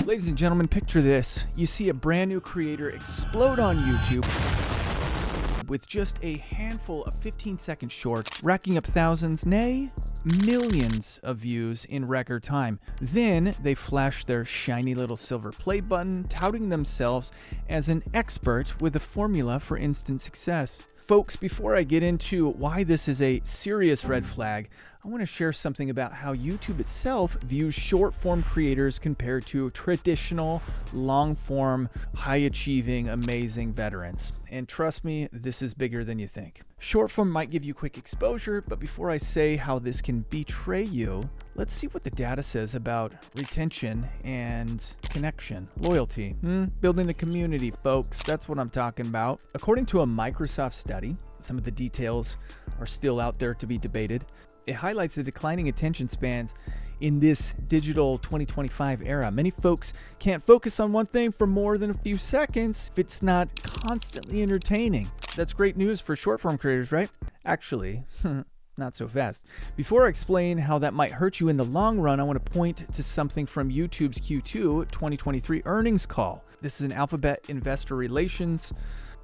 Ladies and gentlemen, picture this. You see a brand new creator explode on YouTube with just a handful of 15-second shorts, racking up thousands, nay, millions of views in record time. Then they flash their shiny little silver play button, touting themselves as an expert with a formula for instant success. Folks, before I get into why this is a serious red flag, I want to share something about how YouTube itself views short-form creators compared to traditional, long-form, high-achieving, amazing veterans. And trust me, this is bigger than you think. Short-form might give you quick exposure, but before I say how this can betray you, let's see what the data says about retention and connection, loyalty. Building a community, folks. That's what I'm talking about. According to a Microsoft study, some of the details are still out there to be debated. It highlights the declining attention spans in this digital 2025 era. Many folks can't focus on one thing for more than a few seconds if it's not constantly entertaining. That's great news for short-form creators, right? Actually, not so fast. Before I explain how that might hurt you in the long run, I want to point to something from YouTube's Q2 2023 earnings call. This is an Alphabet Investor Relations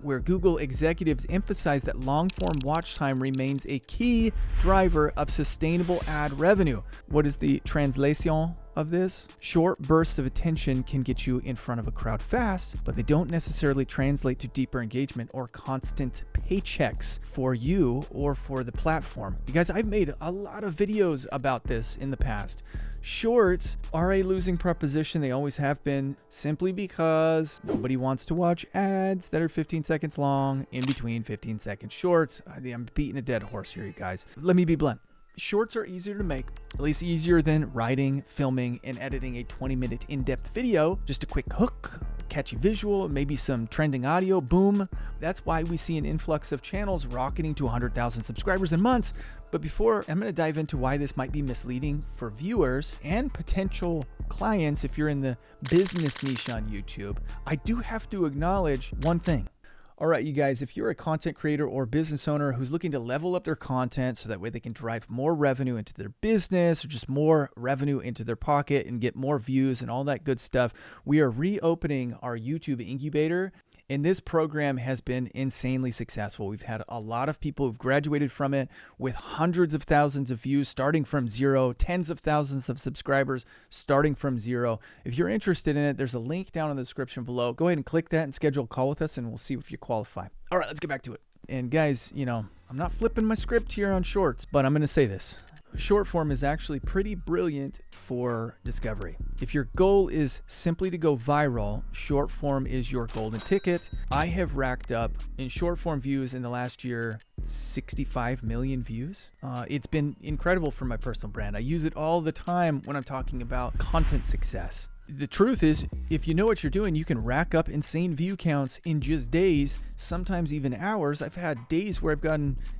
where Google executives emphasize that long-form watch time remains a key driver of sustainable ad revenue. What is the translation of this? Short bursts of attention can get you in front of a crowd fast, but they don't necessarily translate to deeper engagement or constant paychecks for you or for the platform. You guys, I've made a lot of videos about this in the past. Shorts are a losing proposition. They always have been, simply because nobody wants to watch ads that are 15 seconds long in between 15-second shorts. I'm beating a dead horse here, you guys. Let me be blunt. Shorts are easier to make, at least easier than writing, filming, and editing a 20-minute in-depth video. Just a quick hook, catchy visual, maybe some trending audio, boom. That's why we see an influx of channels rocketing to 100,000 subscribers in months. But before, I'm going to dive into why this might be misleading for viewers and potential clients if you're in the business niche on YouTube. I do have to acknowledge one thing. All right, you guys, if you're a content creator or business owner who's looking to level up their content so that way they can drive more revenue into their business or just more revenue into their pocket and get more views and all that good stuff, we are reopening our YouTube incubator. And this program has been insanely successful. We've had a lot of people who've graduated from it with hundreds of thousands of views starting from zero, tens of thousands of subscribers starting from zero. If you're interested in it, there's a link down in the description below. Go ahead and click that and schedule a call with us and we'll see if you qualify. All right, let's get back to it. And guys, I'm not flipping my script here on shorts, but I'm going to say this. Short form is actually pretty brilliant for discovery. If your goal is simply to go viral, short form is your golden ticket. I have racked up in short form views in the last year 65 million views. It's been incredible for my personal brand. I use it all the time when I'm talking about content success. The truth is, if you know what you're doing, you can rack up insane view counts in just days, sometimes even hours. I've had days where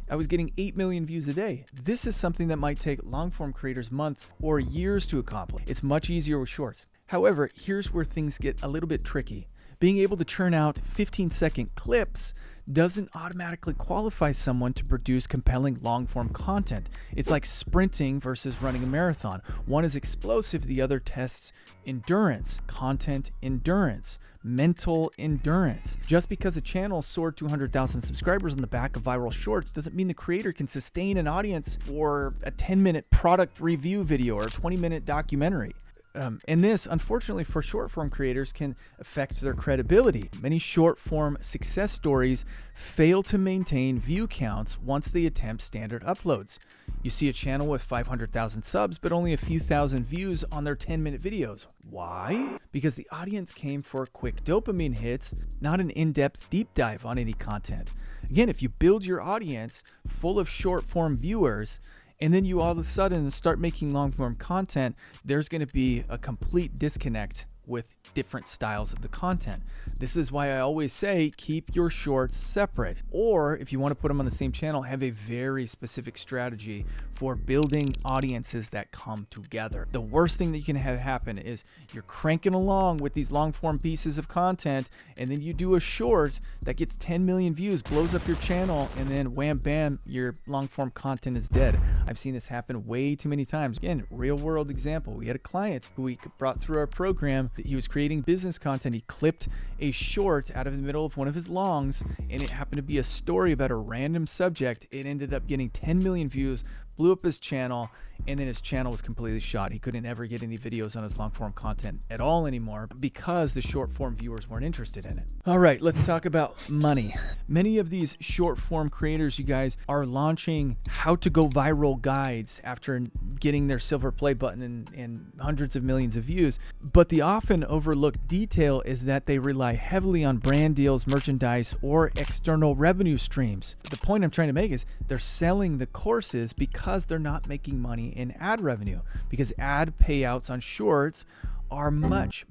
I was getting 8 million views a day. This is something that might take long-form creators months or years to accomplish. It's much easier with shorts. However, here's where things get a little bit tricky. Being able to churn out 15-second clips doesn't automatically qualify someone to produce compelling long-form content. It's like sprinting versus running a marathon. One is explosive, the other tests endurance, content endurance, mental endurance. Just because a channel soared 200,000 subscribers on the back of viral shorts doesn't mean the creator can sustain an audience for a 10-minute product review video or a 20-minute documentary. And this, unfortunately for short-form creators, can affect their credibility. Many short-form success stories fail to maintain view counts once they attempt standard uploads. You see a channel with 500,000 subs, but only a few thousand views on their 10-minute videos. Why? Because the audience came for quick dopamine hits, not an in-depth deep dive on any content. Again, if you build your audience full of short-form viewers, and then you all of a sudden start making long-form content, there's going to be a complete disconnect with different styles of the content. This is why I always say keep your shorts separate, or if you want to put them on the same channel, have a very specific strategy for building audiences that come together. The worst thing that you can have happen is you're cranking along with these long form pieces of content, and then you do a short that gets 10 million views, blows up your channel, and then wham bam, your long form content is dead. I've seen this happen way too many times. Again, real world example. We had a client who we brought through our program He was creating business content. He clipped a short out of the middle of one of his longs, and it happened to be a story about a random subject. It ended up getting 10 million views, blew up his channel, and then his channel was completely shot. He couldn't ever get any videos on his long form content at all anymore because the short form viewers weren't interested in it. All right, let's talk about money. Many of these short form creators, you guys, are launching how to go viral guides after getting their silver play button and hundreds of millions of views. But the often overlooked detail is that they rely heavily on brand deals, merchandise, or external revenue streams. The point I'm trying to make is they're selling the courses because they're not making money in ad revenue, because ad payouts on shorts are much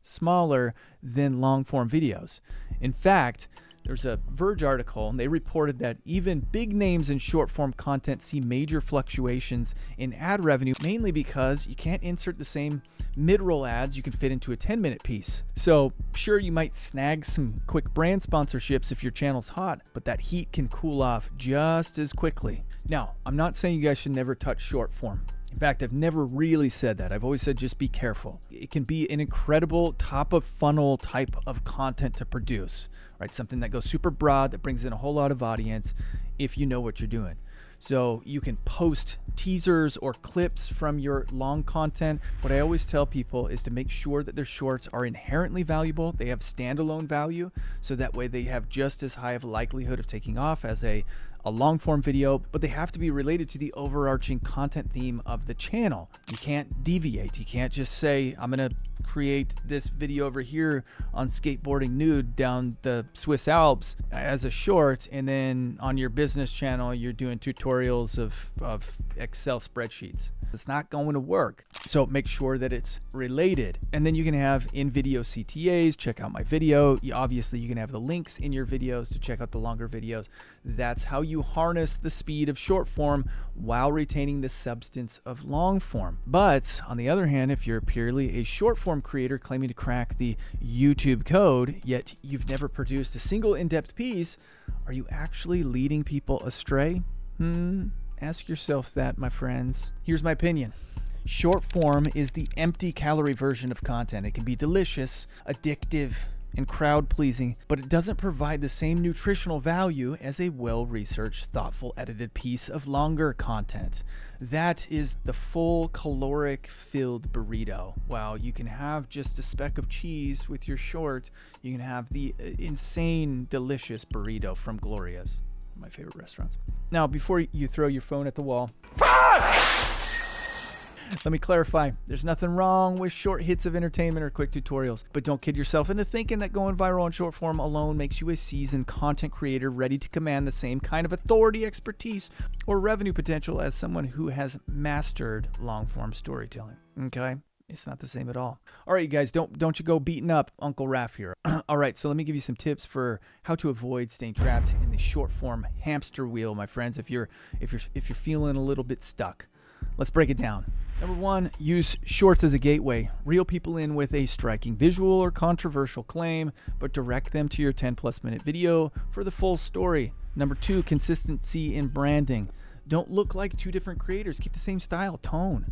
smaller than long form videos. In fact, there's a Verge article, and they reported that even big names in short form content see major fluctuations in ad revenue, mainly because you can't insert the same mid-roll ads you can fit into a 10-minute piece. So sure, you might snag some quick brand sponsorships if your channel's hot, but that heat can cool off just as quickly. Now, I'm not saying you guys should never touch short form. In fact, I've never really said that. I've always said just be careful. It can be an incredible top of funnel type of content to produce, right? Something that goes super broad, that brings in a whole lot of audience if you know what you're doing. So you can post teasers or clips from your long content. What I always tell people is to make sure that their shorts are inherently valuable. They have standalone value, so that way they have just as high of a likelihood of taking off as a long form video, but they have to be related to the overarching content theme of the channel. You can't deviate. You can't just say, I'm gonna create this video over here on skateboarding nude down the Swiss Alps as a short, and then on your business channel you're doing tutorials of Excel spreadsheets. It's not going to work. So make sure that it's related. And then you can have in-video CTAs, check out my video. Obviously you can have the links in your videos to check out the longer videos. That's how you harness the speed of short form while retaining the substance of long form. But on the other hand, if you're purely a short form creator claiming to crack the YouTube code, yet you've never produced a single in-depth piece, are you actually leading people astray? Ask yourself that, my friends. Here's my opinion. Short form is the empty calorie version of content. It can be delicious, addictive, and crowd-pleasing, but it doesn't provide the same nutritional value as a well-researched, thoughtful, edited piece of longer content. That is the full caloric-filled burrito. While you can have just a speck of cheese with your short, you can have the insane, delicious burrito from Gloria's, my favorite restaurants. Now, before you throw your phone at the wall, let me clarify. There's nothing wrong with short hits of entertainment or quick tutorials, but don't kid yourself into thinking that going viral on short form alone makes you a seasoned content creator ready to command the same kind of authority, expertise, or revenue potential as someone who has mastered long form storytelling. Okay? It's not the same at all. All right, you guys, don't you go beating up Uncle Raph here. All right, so let me give you some tips for how to avoid staying trapped in the short form hamster wheel, my friends. If you're feeling a little bit stuck, let's break it down. Number one, use shorts as a gateway. Reel people in with a striking visual or controversial claim, but direct them to your 10+ minute video for the full story. Number two, consistency in branding. Don't look like two different creators. Keep the same style, tone,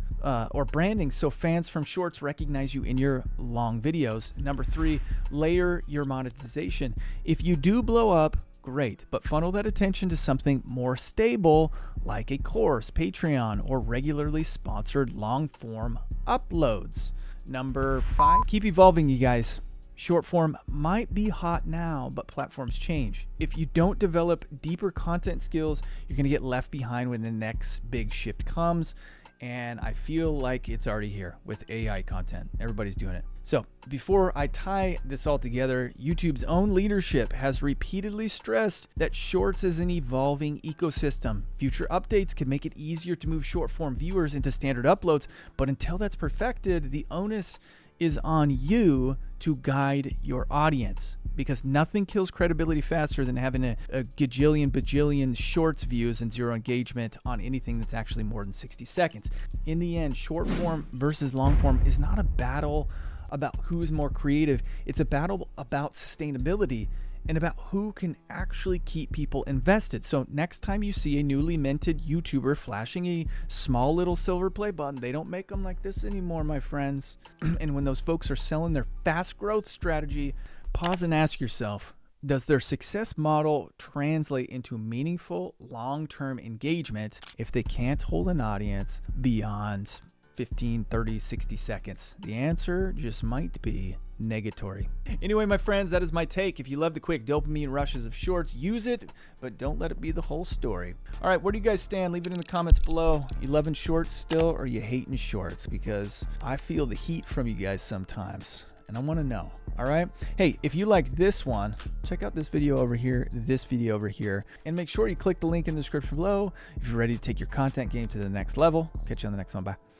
or branding so fans from shorts recognize you in your long videos. Number three, layer your monetization. If you do blow up, great, but funnel that attention to something more stable like a course, Patreon, or regularly sponsored long form uploads. Number five, keep evolving, you guys. Short form might be hot now, but platforms change. If you don't develop deeper content skills, you're going to get left behind when the next big shift comes. And I feel like it's already here with AI content. Everybody's doing it. So before I tie this all together, YouTube's own leadership has repeatedly stressed that shorts is an evolving ecosystem. Future updates can make it easier to move short form viewers into standard uploads, but until that's perfected, the onus is on you to guide your audience, because nothing kills credibility faster than having a bajillion shorts views and zero engagement on anything that's actually more than 60 seconds. In the end, short form versus long form is not a battle about who's more creative. It's a battle about sustainability and about who can actually keep people invested. So next time you see a newly minted YouTuber flashing a small little silver play button, they don't make them like this anymore, my friends. And when those folks are selling their fast growth strategy, pause and ask yourself, does their success model translate into meaningful long-term engagement if they can't hold an audience beyond 15, 30, 60 seconds? The answer just might be negatory. Anyway, my friends, that is my take. If you love the quick dopamine rushes of shorts, use it, but don't let it be the whole story. All right, where do you guys stand? Leave it in the comments below. You loving shorts still, or you hating shorts? Because I feel the heat from you guys sometimes, and I want to know. All right. Hey, if you like this one, check out this video over here, and make sure you click the link in the description below if you're ready to take your content game to the next level. Catch you on the next one. Bye.